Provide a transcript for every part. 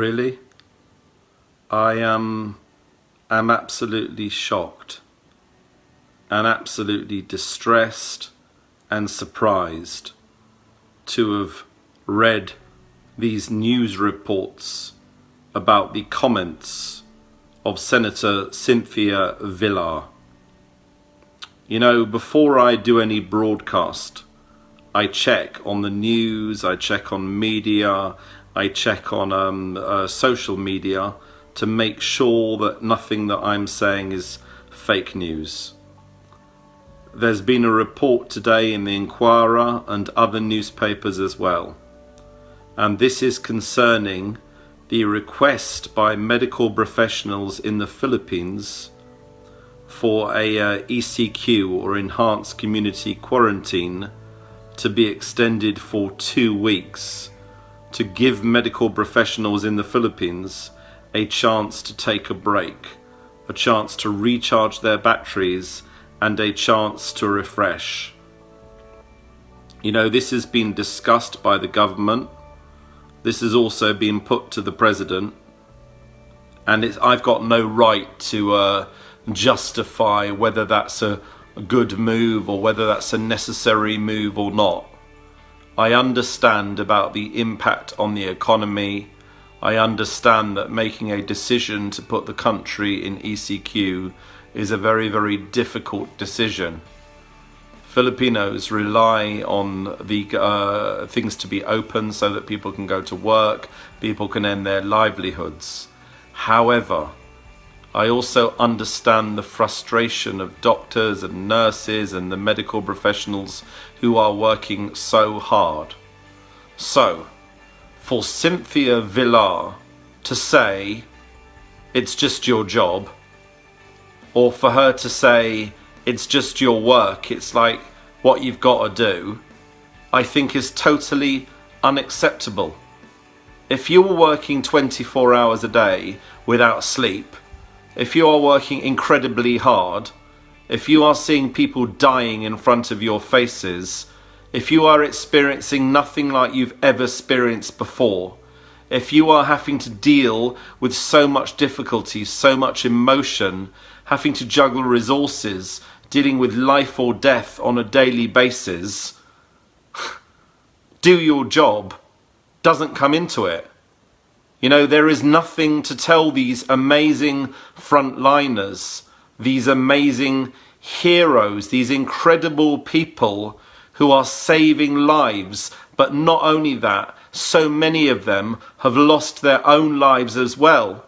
Really? I am absolutely shocked and absolutely distressed and surprised to have read these news reports about the comments of Senator Cynthia Villar. You know, before I do any broadcast, I check on the news, I check on media, I check on social media to make sure that nothing that I'm saying is fake news. There's been a report today in the Inquirer and other newspapers as well. And this is concerning the request by medical professionals in the Philippines for a ECQ or enhanced community quarantine to be extended for 2 weeks to give medical professionals in the Philippines a chance to take a break, a chance to recharge their batteries and a chance to refresh. You know, this has been discussed by the government. This has also been put to the president, and I've got no right to justify whether that's a good move or whether that's a necessary move or not. I understand about the impact on the economy. I understand that making a decision to put the country in ECQ is a very, very difficult decision. Filipinos rely on the things to be open so that people can go to work, people can earn their livelihoods. However, I also understand the frustration of doctors and nurses and the medical professionals who are working so hard. So, for Cynthia Villar to say, it's just your job, or for her to say, it's just your work, it's like what you've got to do, I think is totally unacceptable. If you're working 24 hours a day without sleep, if you are working incredibly hard, if you are seeing people dying in front of your faces, if you are experiencing nothing like you've ever experienced before, if you are having to deal with so much difficulty, so much emotion, having to juggle resources, dealing with life or death on a daily basis, do your job doesn't come into it. You know, there is nothing to tell these amazing frontliners, these amazing heroes, these incredible people who are saving lives. But not only that, so many of them have lost their own lives as well.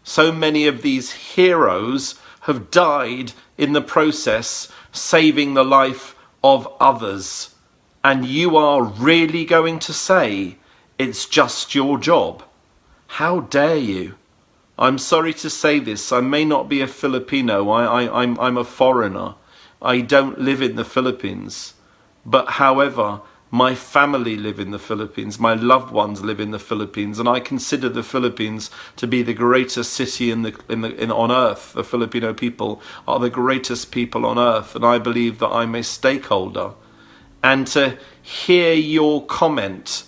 So many of these heroes have died in the process, saving the life of others. And you are really going to say it's just your job? How dare you? I'm sorry to say this. I may not be a Filipino. I'm a foreigner. I don't live in the Philippines. But however, my family live in the Philippines. My loved ones live in the Philippines, and I consider the Philippines to be the greatest city on earth. The Filipino people are the greatest people on earth, and I believe that I'm a stakeholder. And to hear your comment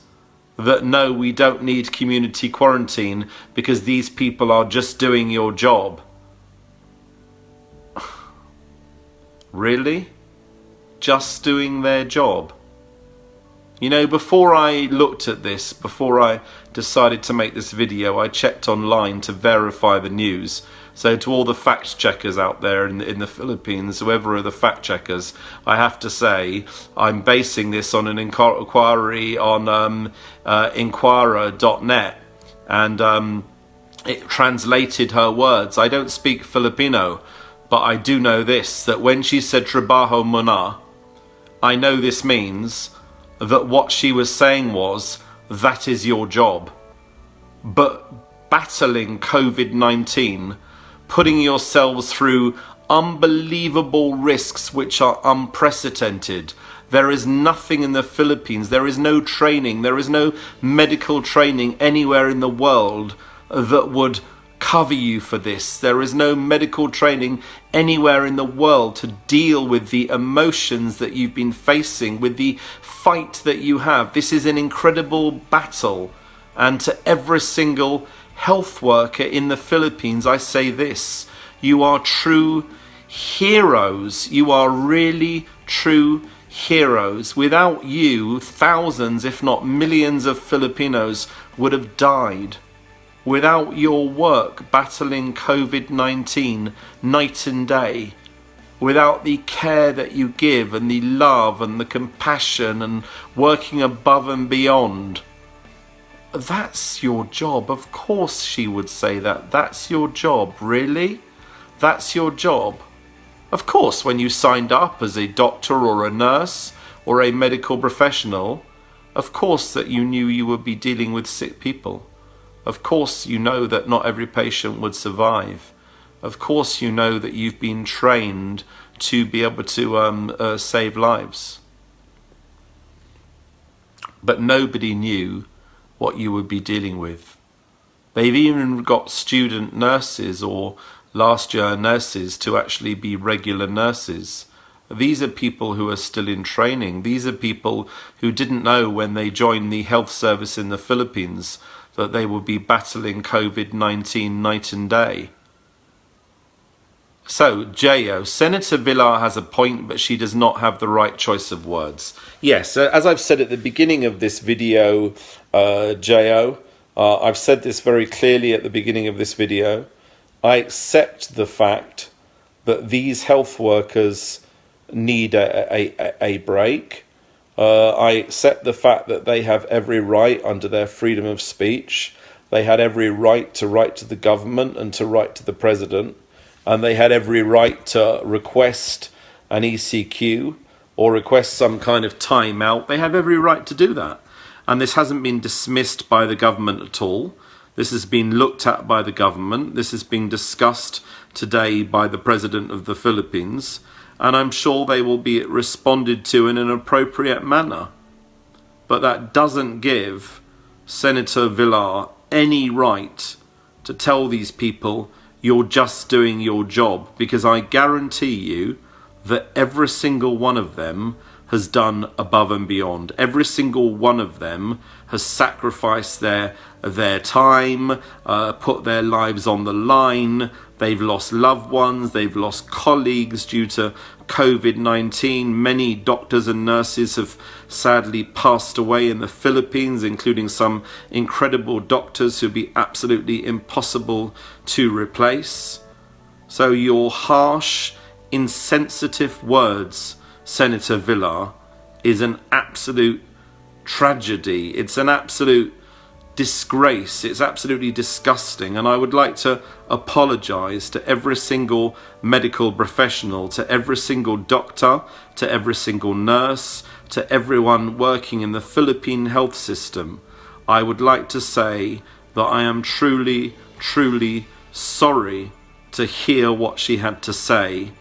that no, we don't need community quarantine because these people are just doing your job. Really? Just doing their job? You know, before I looked at this, before I decided to make this video, I checked online to verify the news. So to all the fact checkers out there in the Philippines, whoever are the fact checkers, I have to say I'm basing this on an inquiry on Inquirer.net, and it translated her words. I don't speak Filipino, but I do know this, that when she said trabaho mo na, I know this means that what she was saying was, that is your job. But battling COVID-19, putting yourselves through unbelievable risks which are unprecedented. There is nothing in the Philippines, there is no training, there is no medical training anywhere in the world that would cover you for this. There is no medical training anywhere in the world to deal with the emotions that you've been facing, with the fight that you have. This is an incredible battle, and to every single health worker in the Philippines, I say this: you are true heroes. You are really true heroes. Without you, thousands, if not millions of Filipinos would have died. Without your work battling COVID-19 night and day, without the care that you give and the love and the compassion and working above and beyond. That's your job. Of course she would say that. That's your job. Really? That's your job. Of course, when you signed up as a doctor or a nurse or a medical professional, of course that you knew you would be dealing with sick people. Of course you know that not every patient would survive. Of course you know that you've been trained to be able to save lives. But nobody knew what you would be dealing with. They've even got student nurses or last year nurses to actually be regular nurses. These are people who are still in training. These are people who didn't know when they joined the health service in the Philippines that they would be battling COVID-19 night and day. So, Jo, Senator Villar has a point, but she does not have the right choice of words. Yes, as I've said at the beginning of this video, Jo, I've said this very clearly at the beginning of this video. I accept the fact that these health workers need a break. I accept the fact that they have every right under their freedom of speech. They had every right to write to the government and to write to the president. And they had every right to request an ECQ or request some kind of timeout. They have every right to do that. And this hasn't been dismissed by the government at all. This has been looked at by the government. This has been discussed today by the President of the Philippines. And I'm sure they will be responded to in an appropriate manner. But that doesn't give Senator Villar any right to tell these people, you're just doing your job, because I guarantee you that every single one of them has done above and beyond. Every single one of them has sacrificed their time, put their lives on the line. They've lost loved ones, they've lost colleagues due to COVID-19. Many doctors and nurses have sadly passed away in the Philippines, including some incredible doctors who'd be absolutely impossible to replace. So your harsh, insensitive words, Senator Villar, is an absolute tragedy. It's an absolute disgrace. It's absolutely disgusting, and I would like to apologise to every single medical professional, to every single doctor, to every single nurse, to everyone working in the Philippine health system. I would like to say that I am truly, truly sorry to hear what she had to say,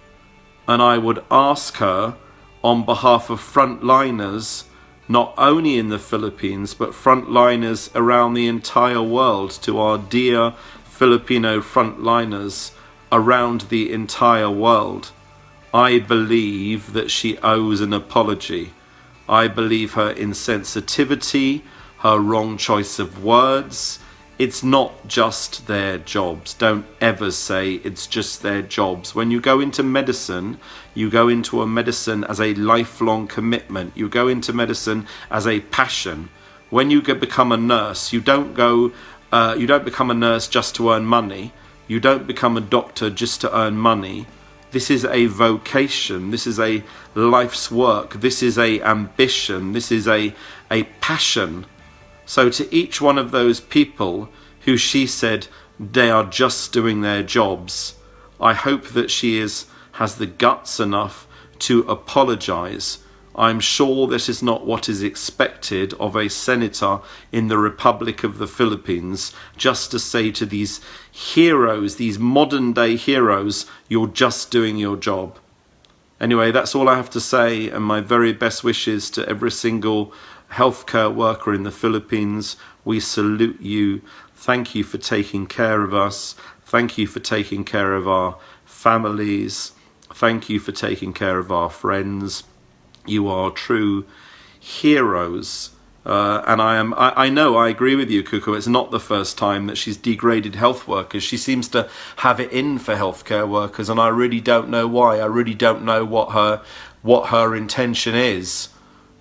and I would ask her on behalf of Frontliners, not only in the Philippines, but frontliners around the entire world, to our dear Filipino frontliners around the entire world. I believe that she owes an apology. I believe her insensitivity, her wrong choice of words. It's not just their jobs. Don't ever say it's just their jobs. When you go into medicine, you go into a medicine as a lifelong commitment. You go into medicine as a passion. When you become a nurse, you don't become a nurse just to earn money. You don't become a doctor just to earn money. This is a vocation. This is a life's work. This is a ambition. This is a passion. So to each one of those people who she said they are just doing their jobs, I hope that she has the guts enough to apologise. I'm sure this is not what is expected of a senator in the Republic of the Philippines, just to say to these heroes, these modern day heroes, you're just doing your job. Anyway, that's all I have to say, and my very best wishes to every single healthcare worker in the Philippines. We salute you. Thank you for taking care of us. Thank you for taking care of our families. Thank you for taking care of our friends. You are true heroes And I know, I agree with you, Kuku, it's not the first time that she's degraded health workers. She seems to have it in for healthcare workers, and I really don't know why. I really don't know what her intention is.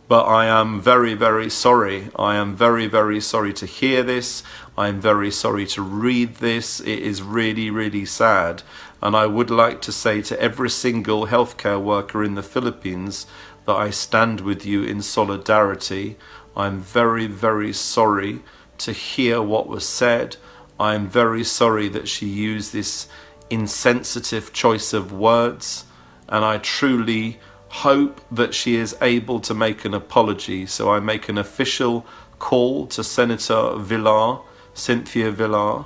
But I am very, very sorry. I am very, very sorry to hear this. I am very sorry to read this. It is really, really sad. And I would like to say to every single healthcare worker in the Philippines that I stand with you in solidarity. I'm very, very sorry to hear what was said. I am very sorry that she used this insensitive choice of words. And I truly hope that she is able to make an apology. So I make an official call to Senator Villar, Cynthia Villar.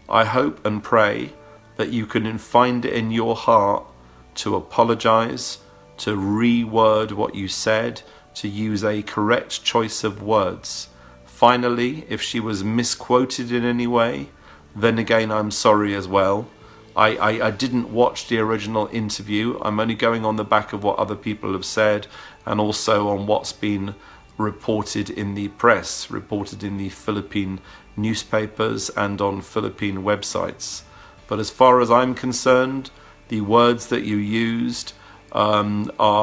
I hope and pray that you can find it in your heart to apologize, to reword what you said, to use a correct choice of words. Finally, if she was misquoted in any way, then again I'm sorry as well. I didn't watch the original interview. I'm only going on the back of what other people have said and also on what's been reported in the press, reported in the Philippine newspapers and on Philippine websites. But as far as I'm concerned, the words that you used are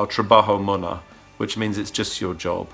trabaho mo na, which means it's just your job.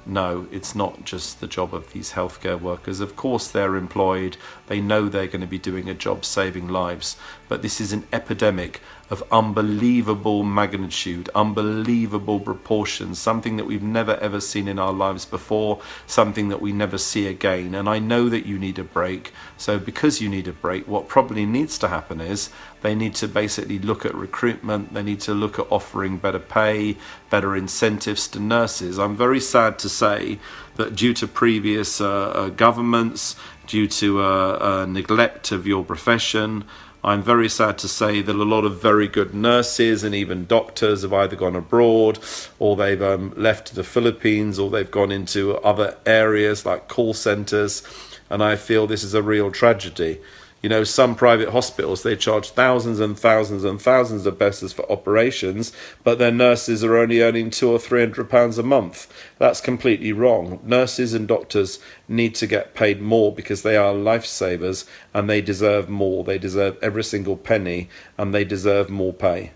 No, it's not just the job of these healthcare workers. Of course they're employed, they know they're going to be doing a job saving lives, but this is an epidemic of unbelievable magnitude, unbelievable proportions, something that we've never ever seen in our lives before, something that we never see again. And I know that you need a break, so because you need a break, what probably needs to happen is they need to basically look at recruitment, they need to look at offering better pay, better incentives to nurses. I'm very sad to say that due to previous governments, due to neglect of your profession, I'm very sad to say that a lot of very good nurses and even doctors have either gone abroad or they've left the Philippines or they've gone into other areas like call centers, and I feel this is a real tragedy. You know, some private hospitals, they charge thousands and thousands and thousands of pesos for operations, but their nurses are only earning £200 or £300 a month. That's completely wrong. Nurses and doctors need to get paid more because they are lifesavers and they deserve more. They deserve every single penny and they deserve more pay.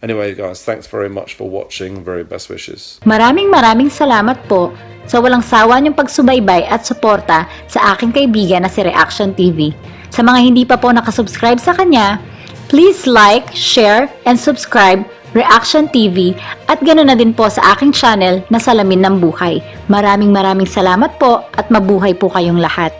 Anyway, guys, thanks very much for watching. Very best wishes. Maraming salamat po sa walang sawa niyong pagsubaybay at suporta sa aking kaibigan na si Reaksyon TV. Sa mga hindi pa po nakasubscribe sa kanya, please like, share, and subscribe Reaksyon TV at ganoon na din po sa aking channel na Salamin ng Buhay. Maraming salamat po at mabuhay po kayong lahat.